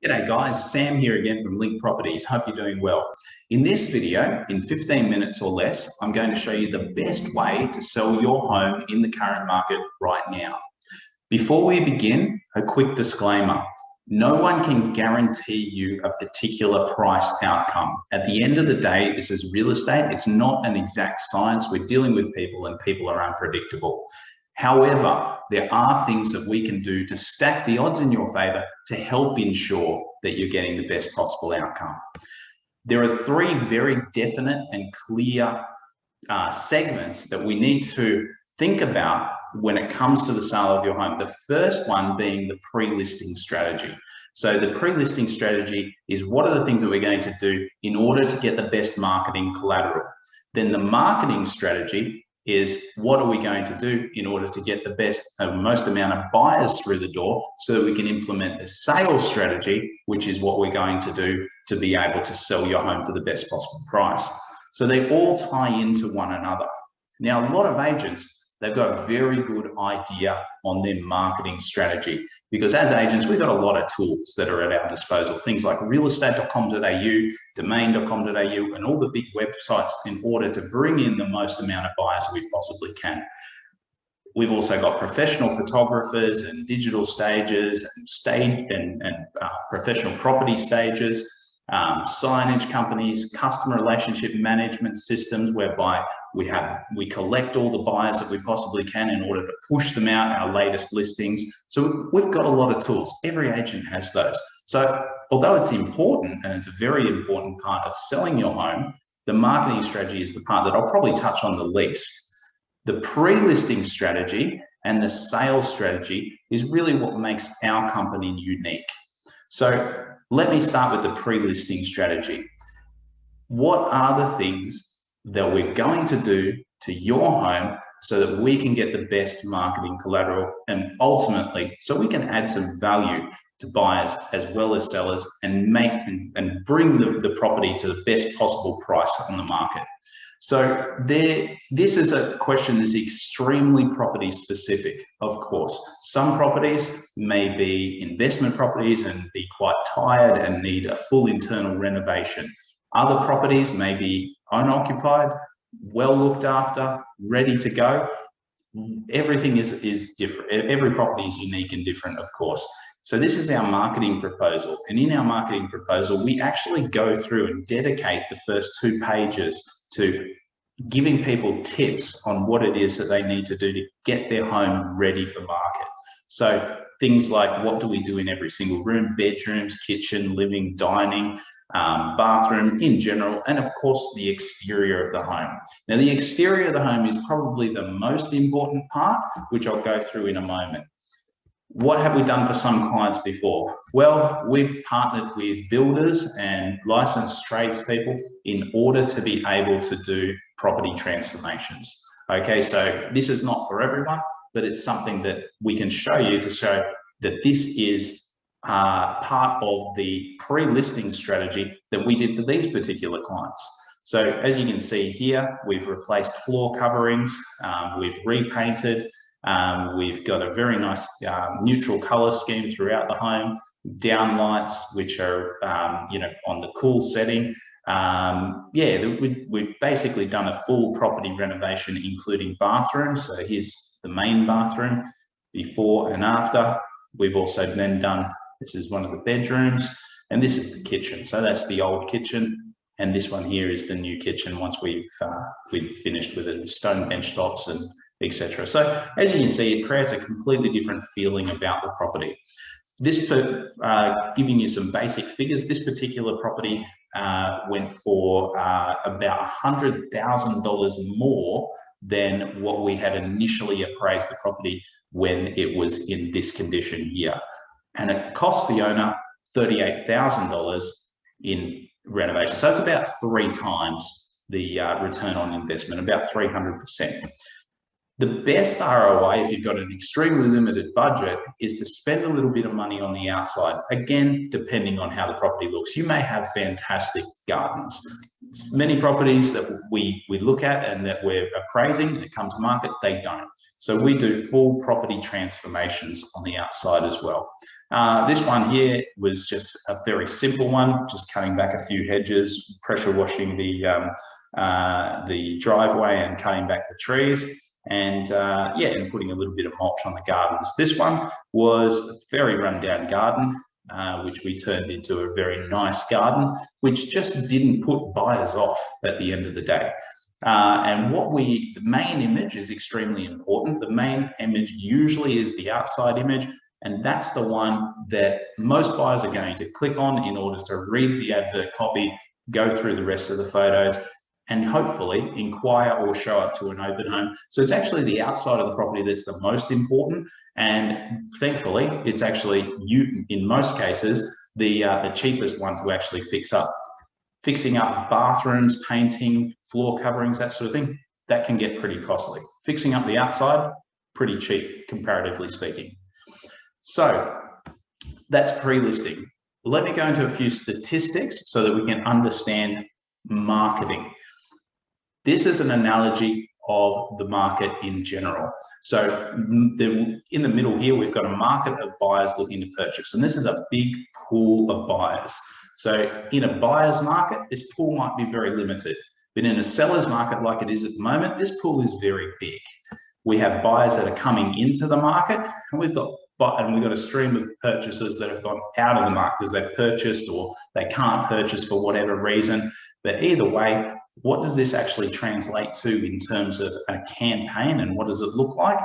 G'day guys, Sam here again from Link Properties. Hope you're doing well. In this video, in 15 minutes or less, I'm going to show you the best way to sell your home in the current market right now. Before we begin, a quick disclaimer. No one can guarantee you a particular price outcome. At the end of the day, this is real estate. It's not an exact science. We're dealing with people and people are unpredictable. However, there are things that we can do to stack the odds in your favor to help ensure that you're getting the best possible outcome. There are three very definite and clear segments that we need to think about when it comes to the sale of your home. The first one being the pre-listing strategy. So the pre-listing strategy is what are the things that we're going to do in order to get the best marketing collateral. Then the marketing strategy is what are we going to do in order to get the best and most amount of buyers through the door so that we can implement the sales strategy, which is what we're going to do to be able to sell your home for the best possible price. So they all tie into one another. Now, a lot of agents, they've got a very good idea on their marketing strategy because as agents, we've got a lot of tools that are at our disposal. Things like realestate.com.au, domain.com.au, and all the big websites in order to bring in the most amount of buyers we possibly can. We've also got professional photographers and digital stages and professional property stages, signage companies, customer relationship management systems whereby we collect all the buyers that we possibly can in order to push them out our latest listings. So we've got a lot of tools. Every agent has those. So although it's important and it's a very important part of selling your home, the marketing strategy is the part that I'll probably touch on the least. The pre-listing strategy and the sales strategy is really what makes our company unique. So let me start with the pre-listing strategy. What are the things that we're going to do to your home so that we can get the best marketing collateral and ultimately so we can add some value to buyers as well as sellers and make and bring the property to the best possible price on the market? So this is a question that's extremely property specific, of course. Some properties may be investment properties and be quite tired and need a full internal renovation. Other properties may be owner-occupied, well looked after, ready to go. Everything is different. Every property is unique and different, of course. So this is our marketing proposal. And in our marketing proposal, we actually go through and dedicate the first 2 pages to giving people tips on what it is that they need to do to get their home ready for market. So things like what do we do in every single room, bedrooms, kitchen, living, dining, bathroom in general, and of course the exterior of the home. Now the exterior of the home is probably the most important part, which I'll go through in a moment. What have we done for some clients before? Well, we've partnered with builders and licensed tradespeople in order to be able to do property transformations. Okay, so this is not for everyone, but it's something that we can show you to show that this is part of the pre-listing strategy that we did for these particular clients. So as you can see here, we've replaced floor coverings, we've repainted, we've got a very nice neutral color scheme throughout the home, downlights, which are on the cool setting. We've basically done a full property renovation, including bathrooms. So here's the main bathroom, before and after. We've also then done, this is one of the bedrooms, and this is the kitchen. So that's the old kitchen, and this one here is the new kitchen once we've finished with it, stone bench tops and etc. So as you can see, it creates a completely different feeling about the property. This, giving you some basic figures, this particular property went for about $100,000 more than what we had initially appraised the property when it was in this condition here. And it cost the owner $38,000 in renovation. So it's about 3 times the return on investment, about 300%. The best ROI, if you've got an extremely limited budget, is to spend a little bit of money on the outside. Again, depending on how the property looks. You may have fantastic gardens. Many properties that we look at and that we're appraising that come to market, they don't. So we do full property transformations on the outside as well. This one here was just a very simple one, just cutting back a few hedges, pressure washing the driveway and cutting back the trees, and yeah, and putting a little bit of mulch on the gardens. This one was a very rundown garden, which we turned into a very nice garden, which just didn't put buyers off at the end of the day. And the main image is extremely important. The main image usually is the outside image, and that's the one that most buyers are going to click on in order to read the advert copy, go through the rest of the photos, and hopefully inquire or show up to an open home. So it's actually the outside of the property that's the most important. And thankfully, it's actually, in most cases, the cheapest one to actually fix up. Fixing up bathrooms, painting, floor coverings, that sort of thing, that can get pretty costly. Fixing up the outside, pretty cheap, comparatively speaking. So that's pre-listing. Let me go into a few statistics so that we can understand marketing. This is an analogy of the market in general. So in the middle here, we've got a market of buyers looking to purchase, and this is a big pool of buyers. So in a buyer's market, this pool might be very limited, but in a seller's market like it is at the moment, this pool is very big. We have buyers that are coming into the market, and we've got a stream of purchasers that have gone out of the market because they've purchased or they can't purchase for whatever reason. But either way, what does this actually translate to in terms of a campaign, and what does it look like?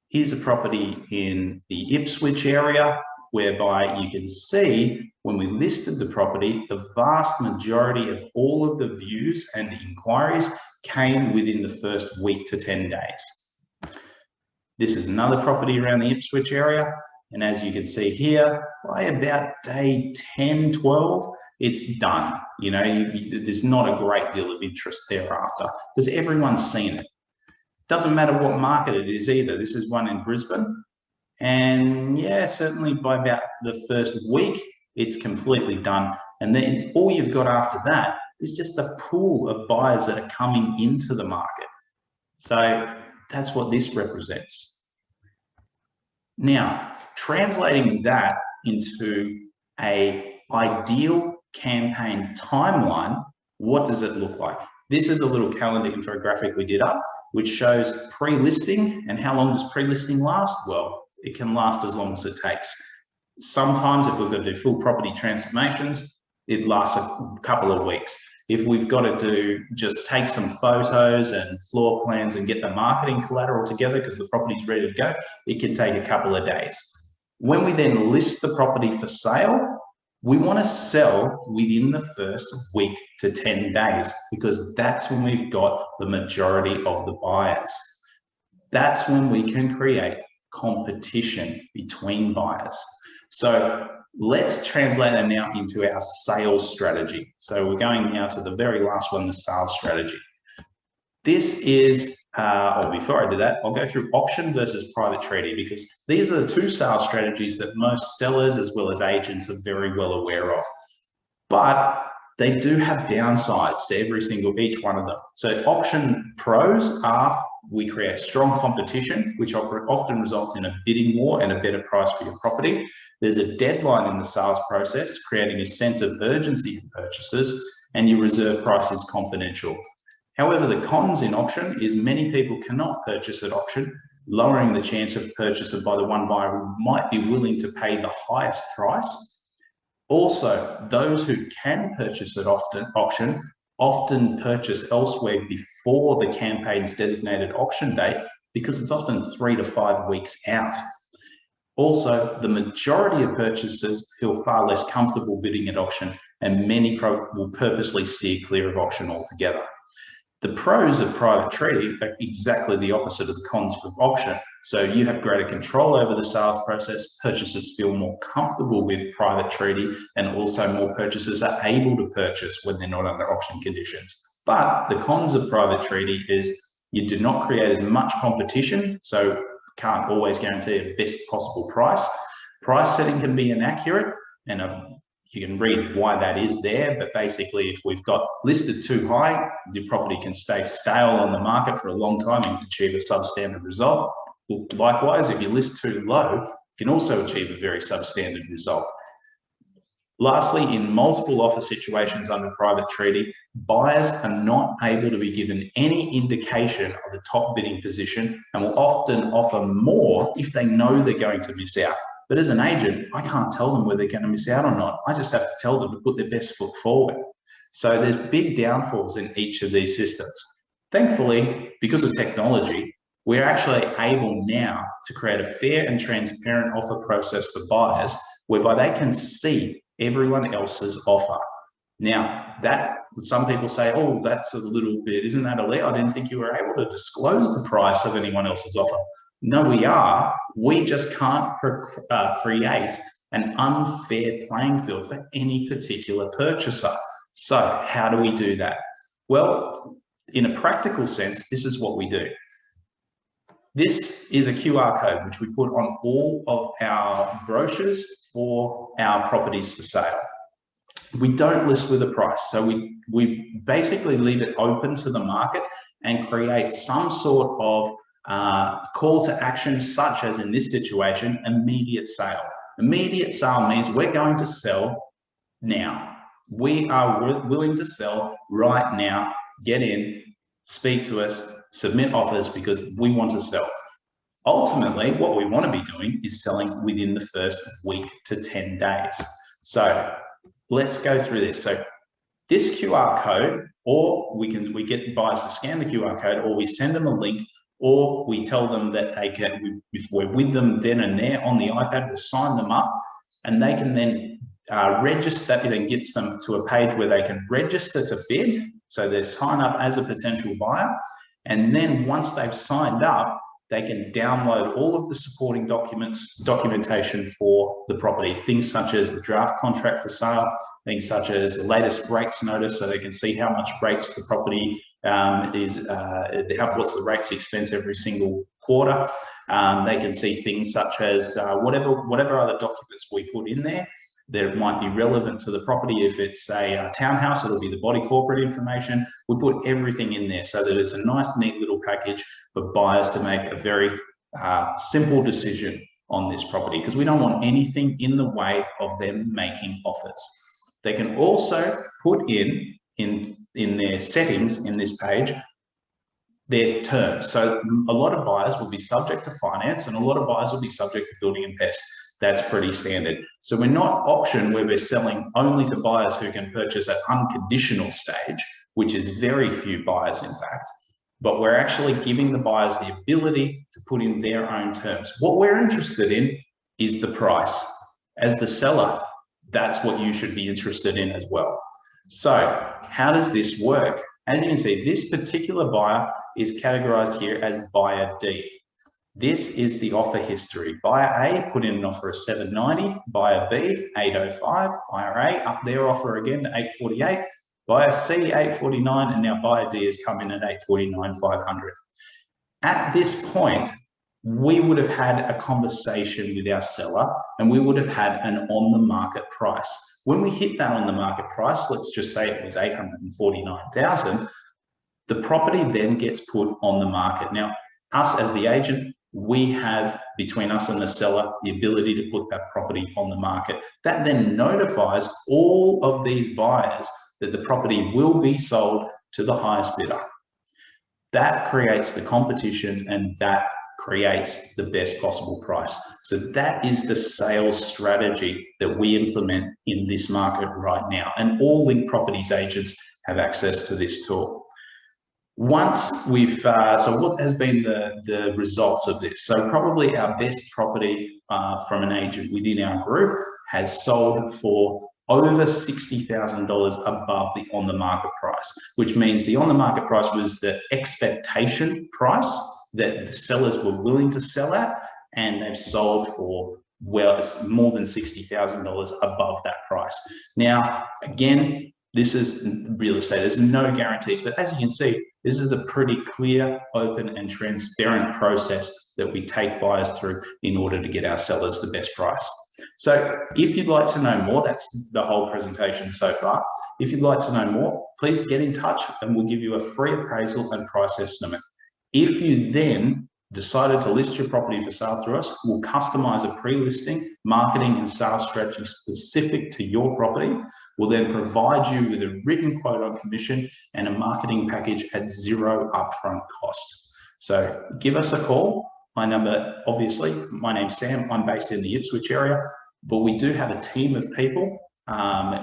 Here's a property in the Ipswich area, whereby you can see when we listed the property, the vast majority of all of the views and inquiries came within the first week to 10 days. This is another property around the Ipswich area. And as you can see here, by about day 10, 12, it's done. You know, there's not a great deal of interest thereafter because everyone's seen it. Doesn't matter what market it is either. This is one in Brisbane. And yeah, certainly by about the first week, it's completely done. And then all you've got after that is just a pool of buyers that are coming into the market. So that's what this represents. Now, translating that into an ideal campaign timeline, what does it look like? This is a little calendar infographic we did up, which shows pre-listing. And how long does pre-listing last? Well, it can last as long as it takes. Sometimes if we've got to do full property transformations, it lasts a couple of weeks. If we've got to just take some photos and floor plans and get the marketing collateral together because the property's ready to go, it can take a couple of days. When we then list the property for sale, we want to sell within the first week to 10 days because that's when we've got the majority of the buyers. That's when we can create competition between buyers. So let's translate that now into our sales strategy. So we're going now to the very last one, the sales strategy. This is, before I do that, I'll go through auction versus private treaty because these are the two sales strategies that most sellers as well as agents are very well aware of. But they do have downsides to each one of them. So auction pros are we create strong competition, which often results in a bidding war and a better price for your property. There's a deadline in the sales process, creating a sense of urgency for purchasers, and your reserve price is confidential. However, the cons in auction is many people cannot purchase at auction, lowering the chance of purchase by the one buyer who might be willing to pay the highest price. Also, those who can purchase at auction often purchase elsewhere before the campaign's designated auction date because it's often 3 to 5 weeks out. Also, the majority of purchasers feel far less comfortable bidding at auction, and many will purposely steer clear of auction altogether. The pros of private treaty are exactly the opposite of the cons for auction. So you have greater control over the sales process, purchasers feel more comfortable with private treaty, and also more purchasers are able to purchase when they're not under auction conditions. But the cons of private treaty is you do not create as much competition, so can't always guarantee a best possible price. Price setting can be inaccurate, and you can read why that is there, but basically if we've got listed too high, your property can stay stale on the market for a long time and achieve a substandard result. Likewise, if you list too low, can also achieve a very substandard result. Lastly, in multiple offer situations under private treaty, buyers are not able to be given any indication of the top bidding position and will often offer more if they know they're going to miss out. But as an agent, I can't tell them whether they're going to miss out or not. I just have to tell them to put their best foot forward. So there's big downfalls in each of these systems. Thankfully, because of technology, we're actually able now to create a fair and transparent offer process for buyers whereby they can see everyone else's offer. Now, that some people say, oh, that's a little bit, isn't that illegal? I didn't think you were able to disclose the price of anyone else's offer. No, we are. We just can't create an unfair playing field for any particular purchaser. So how do we do that? Well, in a practical sense, this is what we do. This is a QR code which we put on all of our brochures for our properties for sale. We don't list with a price, so we basically leave it open to the market and create some sort of call to action, such as in this situation, immediate sale. Immediate sale means we're going to sell now. We are willing to sell right now. Get in, speak to us, submit offers because we want to sell. Ultimately, what we want to be doing is selling within the first week to 10 days. So let's go through this. So this QR code, or we get buyers to scan the QR code, or we send them a link, or we tell them that they can, if we're with them then and there on the iPad, we'll sign them up and they can then register. That then gets them to a page where they can register to bid. So they sign up as a potential buyer. And then once they've signed up, they can download all of the supporting documentation for the property, things such as the draft contract for sale, things such as the latest rates notice, so they can see how much rates the property what's the rates expense every single quarter. They can see things such as whatever other documents we put in there that might be relevant to the property. If it's a townhouse, it'll be the body corporate information. We put everything in there so that it's a nice, neat little package for buyers to make a very simple decision on this property, because we don't want anything in the way of them making offers. They can also put in their settings in this page their terms. So a lot of buyers will be subject to finance and a lot of buyers will be subject to building and pest. That's pretty standard. So we're not auction where we're selling only to buyers who can purchase at unconditional stage, which is very few buyers in fact, but we're actually giving the buyers the ability to put in their own terms. What we're interested in is the price. As the seller, that's what you should be interested in as well. So how does this work? As you can see, this particular buyer is categorized here as buyer D. This is the offer history. Buyer A put in an offer of $790, buyer B, $805, buyer A up their offer again to $848, buyer C, $849, and now buyer D has come in at $849, $500. At this point, we would have had a conversation with our seller and we would have had an on-the-market price. When we hit that on-the-market price, let's just say it was $849,000, the property then gets put on the market. Now, us as the agent, we have, between us and the seller, the ability to put that property on the market. That then notifies all of these buyers that the property will be sold to the highest bidder. That creates the competition and that creates the best possible price. So that is the sales strategy that we implement in this market right now. And all Link Properties agents have access to this tool. Once we've, so what has been the results of this? So probably our best property from an agent within our group has sold for over $60,000 above the on-the-market price, which means the on-the-market price was the expectation price that the sellers were willing to sell at, and they've sold for, well, it's more than $60,000 above that price. Now, again, this is real estate. There's no guarantees, but as you can see, this is a pretty clear, open, and transparent process that we take buyers through in order to get our sellers the best price. So if you'd like to know more, that's the whole presentation so far. If you'd like to know more, please get in touch and we'll give you a free appraisal and price estimate. If you then decided to list your property for sale through us, we'll customize a pre-listing, marketing and sales strategy specific to your property. We'll then provide you with a written quote on commission and a marketing package at zero upfront cost. So give us a call. My number, obviously, my name's Sam. I'm based in the Ipswich area, but we do have a team of people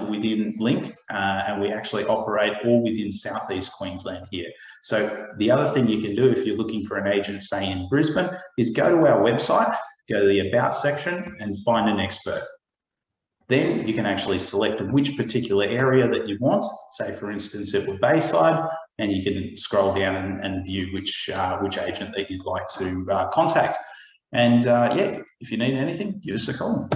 within Link, and we actually operate all within Southeast Queensland here. So the other thing you can do if you're looking for an agent, say in Brisbane, is go to our website, go to the About section and find an expert. Then you can actually select which particular area that you want. Say, for instance, it were Bayside, and you can scroll down and view which agent that you'd like to contact. And yeah, if you need anything, give us a call.